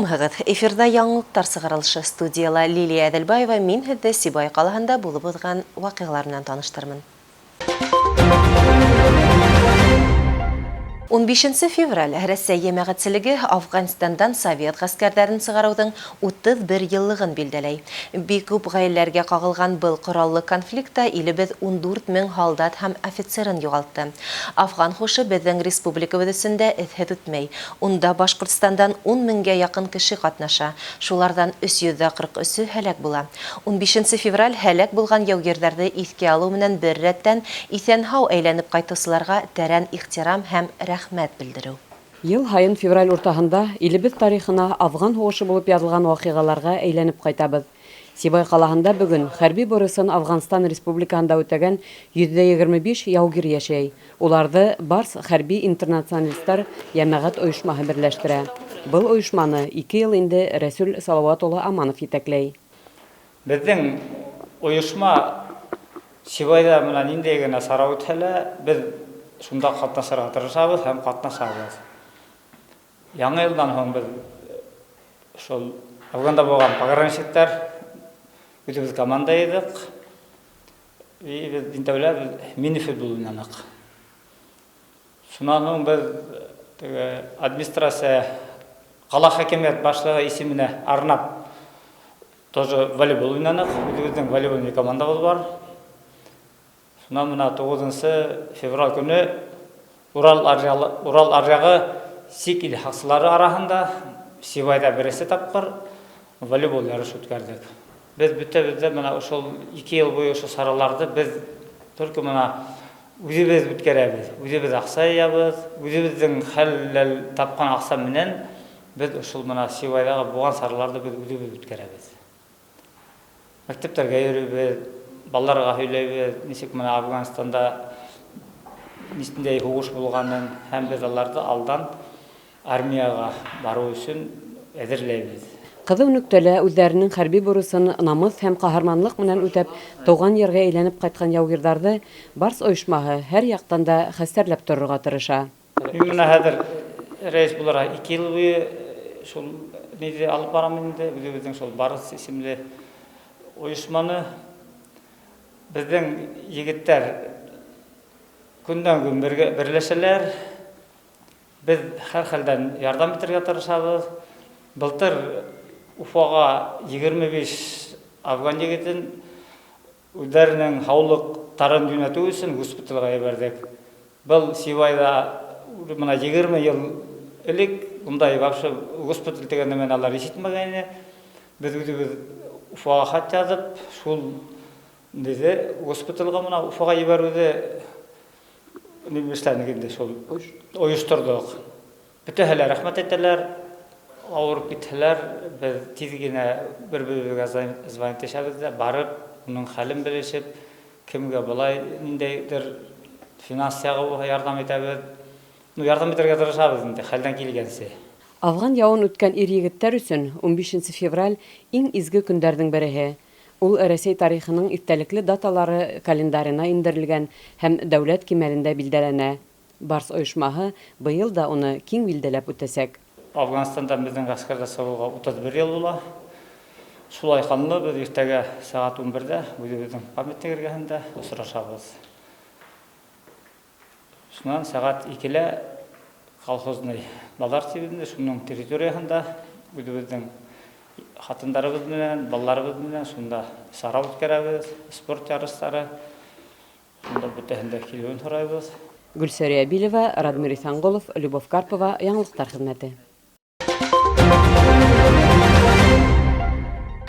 Саламғығыт, эфирда яңылықтар сығарылшы студияла Лилия Әділбаева мен хәдді Сибай қалағында болып отқан вақиғаларынан таныштырмын. 15 февраль Россия емәғатсілігі Афганистандан Совет ғаскәрдәрін сығараудың 31 еллығын білділей. Бик күп ғайләрге қағылған бұл құраллы конфликта илебіз 14 мең халдат һәм офицерін юғалтты. Афган хошы біздің республика өдісінде әтхет үтмей. Онда Башқұртстандан 10 меңгә яқын кіші қатнаша. Шулардан 343-і хәләк була. 15 февраль хәләк булған яугердәрді иске алу менән бір рәттән исән-һау әйләнеп кайтысыларға тәрән ихтирам һәм рәхмәт белдерү. Ел һайын февраль уртаһында илебез тарихына Афган һугышы булып язылган вакыйгаларга әйләнеп кайтабыз. Сибай қалаһында бүген хәрби бурысын Афганстан Республикаһында үтәгән 125 яугир яшәй. Уларны Барс хәрби интернационалистлар җәмәгать оешмаһы берләштерә. Был оешманы 2 ел инде Рәсүл Салават улы Аманов итәкләй. Безнең оешма Сибайда менән инде генә сарау үтәлә, без шунда катнашырга тырышабыз һәм катнашабыз. Яңа елдан һоң без шул Афганда булган пограничниктар үзебез команда идек. Без интәүләп мини-футбол уйнадык. Шуннан һоң без администрация кала хакимият башлыгы исеменә арнап тоже волейбол уйнадык. Үзебезнең волейбольный командабыз бар. Шуннан мына 9 февраль көне Урал аръягы Сикил хаксылары арасында Сибайда бересе тапкыр волейбол ярышы үткәрдек. Без бүтәбездә мына ошол 2 ел буе ошо сараларды без только мына үзебез үткәрәбез. Үзебез акча ябыз, үзебезнең хәлләл тапкан акча менән без ошол мына Сибайдагы булган сараларды без үзебез үткәрәбез. Мәктәптәргә йөрибез, балларга һөйләйбез, ничек менә Афганстанда ничек хугыш булганын һәм без аларны алдан армияга бару өчен әзерләйбез. Кызыл нүктәлә үзләренең хәрби бурысын намус һәм каһарманлык менән үтәп, туган ергә әйләнеп кайткан яугирдәрне Барс оешмаһы һәр яктан да хәстәрләп торырга тырыша. Менә хәзер рәис буларга 2 ел буе шул ниде алып барам инде, үзебезнең шул Барс исемле оешманы безнең егетләр көндән-көн берләшәләр. Без һәр хәлдән ярдәм итәргә тырышабыз. Былтыр Уфага 25 афган егетен үзләренең һаулыктарын юнәтү өчен госпитальгә җибәрдек. Был Сибайда мына 20 ел элек ундай вообще госпиталь дигән нәмәне алар ишетмәгән. Без үзебез Уфага хат язып, шул диде госпитальгә мына Уфага җибәрүдә университетны шул оештырдык. Бөтәһеләр рәхмәт әйтәләр. Авырып киттеләр, без тиз генә бер-беребезгә звонить итәбез дә, барып, уның хәлен белешеп, кемгә болай ниндәйдер финансиягы ярдәм итәбез. Ярдәм итәргә тырышабыз инде, хәлдән килгәнчә. Афган явын үткән ир-егетләр өчен 15 февраль иң изге көндәрнең береһе. Ул Россия тарихының истәлекле даталары календарына индерелгән һәм дәүләт кимәлендә билдәләнә. Барс оешмаһы быел да уны киң билдәләп үтәсәк. Афганистандан безнең гаскәрдә сабылга 31 ел була. Шулай ханлы без иртәгә сәгать 11дә үзебезнең памятник эргәһендә очрашабыз. Шуннан сәгать 2дә колхозный балар тибендә, шуның территориясында үзебезнең хатындарыбыз белән, балларыбыз белән шунда сарау үткәрәбез, спорт ярышлары. Шунда бөтәһендә килүен сорайбыз. Гөлсәрия Билева, Радмир Исәнголов, Любовь Карпова, яңлыктар хезмәте.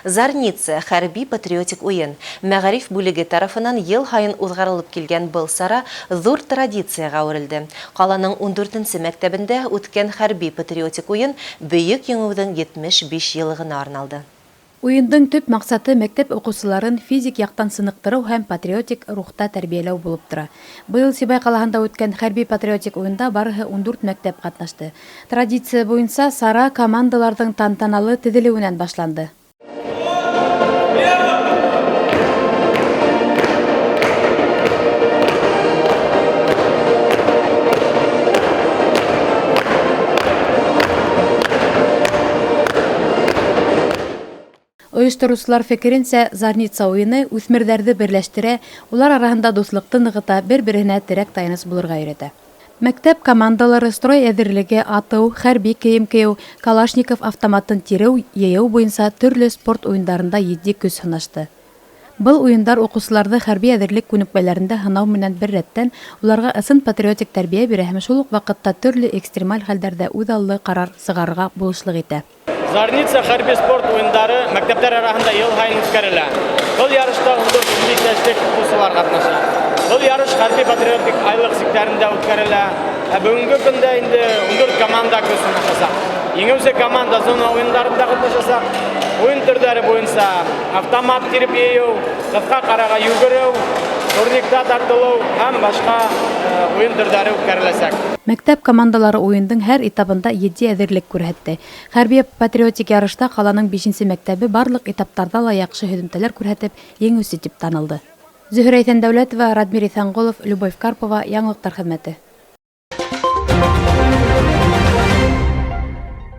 Зарница хәрби патриотик уен. Мәгариф бүлеге тарафынан ел һайын узгарылып килгән был сара зур традицияга әверелде. Каланың 14нче мәктәбендә үткән хәрби патриотик уен бөек еңүнең 75 елыгына арналды. Уендың төп максаты мәктәп укучыларын физик яктан сыныктыру һәм патриотик рухта тәрбияләү булып тора. Быел Сибай калаһында үткән хәрби патриотик уенда барыһы 14 мәктәп катнашты. Традиция буенча сара командаларның тантаналы төзелүеннән башланды. Оештырыусылар фекеренсә, Зарница уйыны үҫмерҙәрҙе берләштерә, улар араһында дуҫлыҡты нығыта, бер-береһенә терәк таяныс булырға өйрәтә. Мәктәп командалары строй әҙерлеге, атыу, хәрби кейем кейеү, Калашников автоматын тиреү, йыйыу буйынса төрлө спорт уйындарында етди көс һынашты. Был уйындар уҡыусыларҙы хәрби әҙерлек күнекмәләрендә һынау менән бер рәттән уларға ысын патриотик тәрбиә бирә һәм шул уҡ ваҡытта төрлө экстремаль хәлдәрҙә үҙ аллы ҡарар сығарырға булышлыҡ итә. Зарница хәрби спорт уйындары мәктәптәр арасында ел һайын үткәрелә. Был ярышта 14 яшьлек уҡыусылар ҡатнаша. Был ярыш хәрби патриотик айлыҡ сиктәрендә үткәрелә. Бүгенге көндә инде 14 команда көс һынашасаҡ. Еңеүсе команда зона уйындарында ҡатнашасаҡ. Уйын төрҙәре буйынса автомат тиреп йыйыу, ҡыҫҡа ҡарага йүгереү, турникта тартылыу һәм башҡа уйын төрҙәре үткәреләсәк. Мәктәп командалары уйындың һәр этабында етди әҙерлек күрһәтте. Хәрби патриотик ярышта ҡаланың 5-нче мәктәбе барлыҡ этаптарҙа ла яҡшы һөҙөмтәләр күрһәтеп, еңеүсе тип танылды. Зөһрә Иҫәндәүләтова, Радмир Иҫәнғолов, Любовь Карпова, Яңылыҡтар хеҙмәте.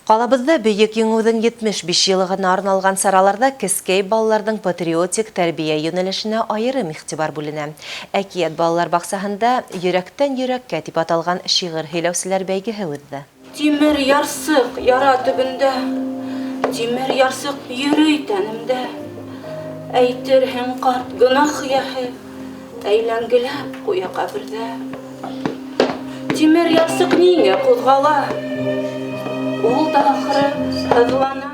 Ҡалабыҙҙа Бөйөк еңеүҙең 75 йылығына арналған сараларҙа кескәй балаларҙың патриотик тәрбиә йүнәлешенә айырым иғтибар бүленә. Әкиәт балалар баҡсаһында «Йөрәктән йөрәккә» тип аталған шиғыр һөйләүселәр бәйгеһе үтте. Тимер ярсыҡ яра төбөндә, тимер ярсыҡ йөрөй тәнемдә. Әйтерһең ҡарт гөнаһ яһы, әйләнгеләп ҡуя ҡәберҙә. Тимер ярсыҡ ниңә ҡуҙғала? Ул да ахыры һыҙлана.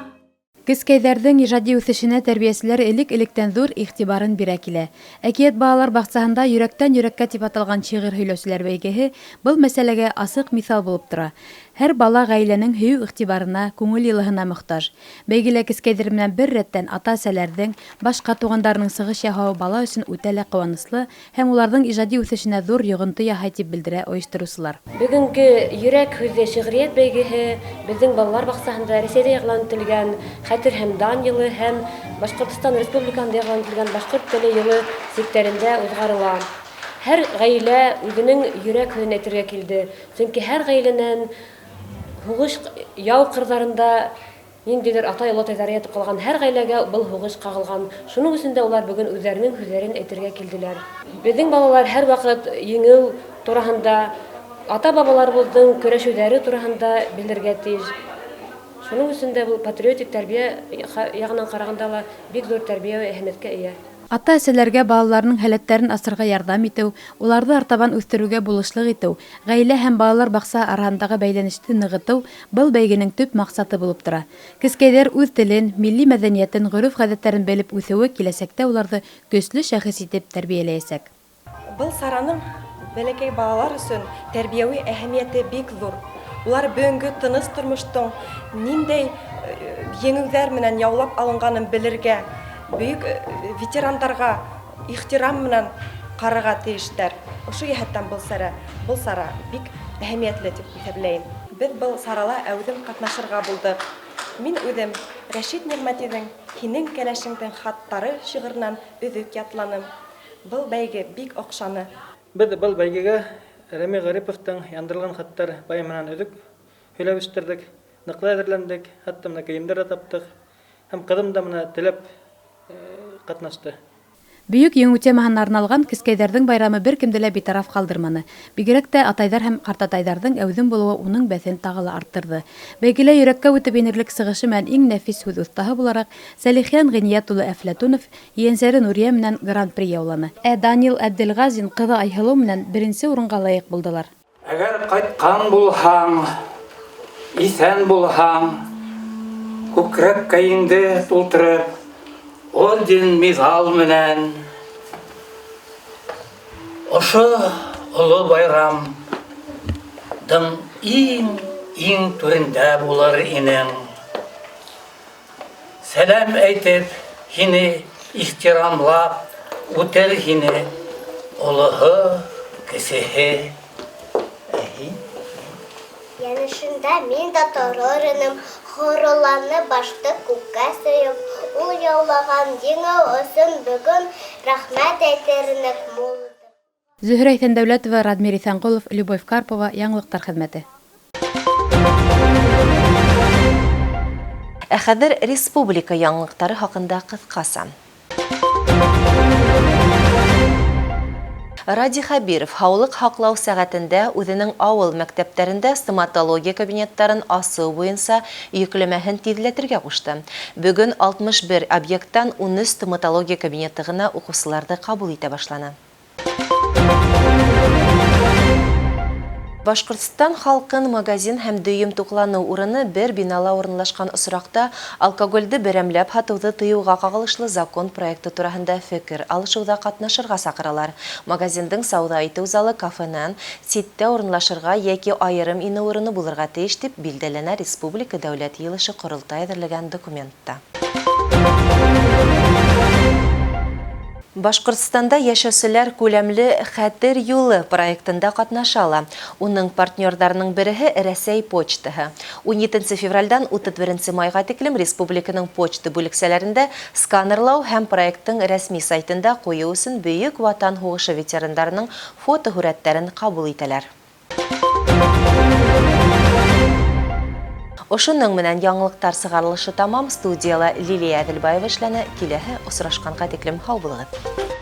Кескәйҙәрҙең ижади үҫешенә тәрбиәселәр элек-электән ҙур иғтибарын бирә килә. Әкиәт балалар баҡсаһында «Йөрәктән йөрәккә» тип аталған шиғыр һөйләүселәр бәйгеһе был мәсьәләгә асыҡ миҫал булып тора. Һәр бала ғаиләнең һөйөү иғтибарына, күңел йылыһына мөхтаж. Бәйгелә кескәйҙәр менән бер рәттән ата-әсәләрҙең, башҡа туғандарының сығыш яһауы бала өсөн үтә лә ҡыуаныслы һәм уларҙың ижади үҫешенә ҙур йоғонто яһай тип белдерә ойоштороусылар. Бөгөнгө «Йөрәк» һүҙе шиғриәт бәйгеһе беҙҙең балалар баҡсаһында Рәсәйҙә яҡлан ителгән Хәтер һәм дан йылы һәм Башҡортостан Республикаһында яҡлан ителгән башҡорт теле йылы сиктәрендә уҙғарыла. Һәр ғаилә үҙенең йөрәк һүҙен әйтергә килде. Сөнки һәр ғаиләнән һуғыш яу ҡырҙарында ниндәйҙер атай-олатайҙары ятып ҡалған, һәр ғаиләгә был һуғыш ҡағылған. Шуның өсөн дә улар бөгөн үҙҙәренең һүҙҙәрен әйтергә килделәр. Беҙҙең балалар һәр ваҡыт еңеү тураһында, ата-бабаларыбыҙҙың көрәшеүҙәре тураһында белергә тейеш. Шуның өсөн дә был патриотик тәрбиә яғынан ҡарағанда ла бик ҙур тәрбиә әһәмиәткә эйә. Ата-әсәләргә балаларының һәләттәрен асырға ярҙам итеү, уларҙы артабан үҫтереүгә булышлыҡ итеү, ғаилә һәм балалар баҡса араһындағы бәйләнеште нығытыу был бәйгенең төп маҡсаты булып тора. Кескәйҙәр үҙ телен, милли мәҙәниәтен, ғөрөф-ғәҙәттәрен белеп үҫеүе киләсәктә уларҙы көслө шәхес итеп тәрбиәләйәсәк. Был сараның бәләкәй балалар өсөн тәрбиәүи әһәмиәте бик ҙур. Улар бөгөнгө тыныс тормоштоң ниндәй еңеүҙәр менән яулап алынғанын белергә, бөйөк ветерандарға ихтирам менән ҡарарға тейештәр. Ошо йәһәттән был сара бик әһәмиәтле дип иҫәпләйем. Беҙ был сарала әүҙем ҡатнашырға булдыҡ. Мин үҙем Рәшит Ниғмәтиҙең «Һинең кәләшеңдең хаттары» шиғырынан өҙөк ятланым. Был бәйге бик оҡшаны. Беҙ был бәйгегә Рәми Ғариповтың яндырылған хаттар байымынан өҙөк һөйләүештәрҙек, ныҡлы әҙерләндек, хатта мына кейемдәр таптыҡ һәм ҡыҙым да мына теләп ҡатнашты. Бөйөк еңеү темаһына арналған кескәйҙәрҙең байрамы бер кемде лә битараф ҡалдырманы. Бигерәк тә атайҙар һәм ҡартатайҙарҙың әүҙем булыуы уның бәҫен тағы ла арттырҙы. Бәйгелә йөрәккә үтеп инерлек сығышы менән иң нәфис һүҙ оҫтаһы булараҡ Сәлихйән Ғиниәт улы Әфләтунов ейәнсәре Нурия менән гран-при яуланы. Данил Әбделғазин ҡыҙы Айһылыу менән беренсе урынға лайыҡ булдылар. Әгәр ҡайтҡан булһаң, иҫән булһаң, күкрәк кәйеңде тултырып, орден миҙал менән ошо оло байрамдың иң түрендә булыр инең. Сәләм әйтеп, һине ихтирамлап, үтер һине олоһо, кесеһе. Янышында мин дә торор инем, хороланы башты күккә сөйөп, ул яулаған еңеү өсөн бөгөн рәхмәт әйтернек мул. Зөһрә Иҫәндәүләтова, Радмир Иҫәнғолов, Любовь Карпова, Яңылыҡтар хеҙмәте. Ә хәзер республика яңлыктары хакында кыскасы. Ради Хабиров һаулык һаклау сәгатендә үзенең авыл мәктәпләрендә стоматология кабинеттарын асу буенча йөкләмәһен тизләтергә кушты. Бүген 61 объекттан 13 стоматология кабинеты гына укучыларны кабул итә башлана. Башкортстан халкын магазин һәм дөйем туклану урыны бер бинала урынлашкан осракта алкогольде берәмләп һатуды тыюга кагылышлы закон проекты турасында фикер алышуда катнашырга сакыралар. Магазиндың сауда итү залы кафенан ситтә урынлашырга яки айрым ине урыны булырга тиеш дип билдәләнә Республика дәүләт йылышы корылтай әзерләгән документта. Башкортстанда яшәүчеләр күләмле хәтер юлы проектында катнашала. Уның партнерларының береһе Рәсәй почтаһы. 17 февральдан 31 майга тиклем республиканың почта бүлексәләрендә сканерлау һәм проекттың рәсми сайтында кую өчен бөек ватан һугышы ветераннарының фотоһүрәтләрен кабул итәләр. Ошының менән яңлыктар сыгарылышы тамам. Студияла Лилия Әделбаева эшләнә. Киләһе осрашканга тиклем һау булыгыз.